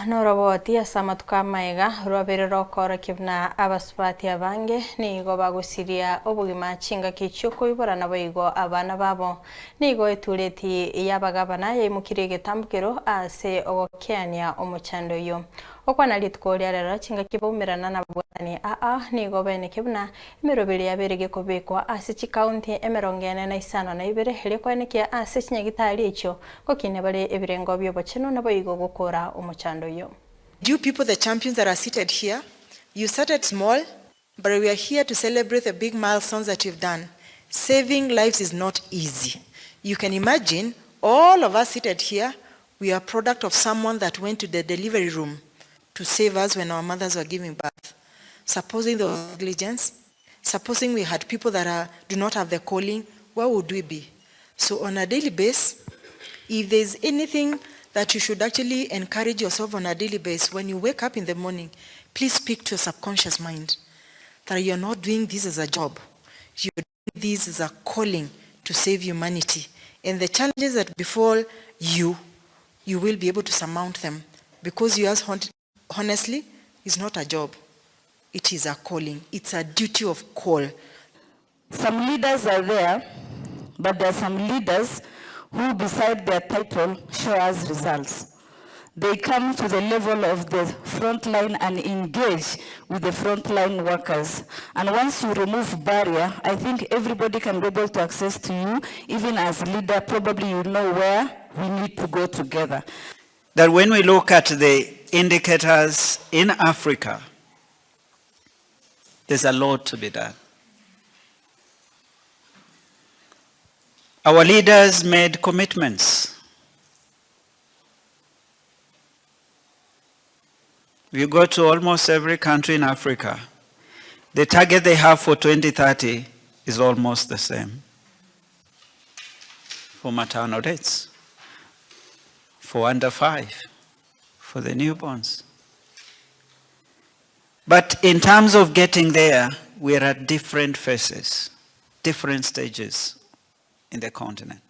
noroboti asamatuka maiga rwabirira okora kibna abasubati abange nigo bagusiria obugima chingaki CHIOKOIBORA nabo igo abana babo nigo etureti yabagabana yaimukire getambukiro ase OGOKEANIA omuchando yo okwana litkoria rero chingaki baumirana na bwani nigo bene kibna emerobiri yaberege kobekwa ase chikaunti emerongene na isano na ibere lekwanekia ase chinyagitari echo Gokinia bare Ebirengo byobocheno nabo igo gukora omuchando yo. You people, the champions that are seated here, you started small, but we are here to celebrate the big milestones that you've done. Saving lives is not easy. You can imagine all of us seated here, we are a product of someone that went to the delivery room to save us when our mothers were giving birth. Supposing there was negligence, supposing we had people that do not have the calling, where would we be? So on a daily basis, if there's anything that you should actually encourage yourself on a daily basis, when you wake up in the morning, please speak to your subconscious mind that you're not doing this as a job. You're doing this as a calling to save humanity. And the challenges that befall you, you will be able to surmount them. Because yours, honestly, is not a job. It is a calling. It's a duty of call. Some leaders are there, but there are some leaders who, beside their title, show us results. They come to the level of the front line and engage with the frontline workers. And once you remove barrier, I think everybody can be able to access to you. Even as a leader, probably you know where we need to go together. That when we look at the indicators in Africa, there's a lot to be done. Our leaders made commitments. You go to almost every country in Africa, the target they have for 2030 is almost the same. For maternal deaths, for under 5, for the newborns. But in terms of getting there, we are at different phases, different stages in the continent.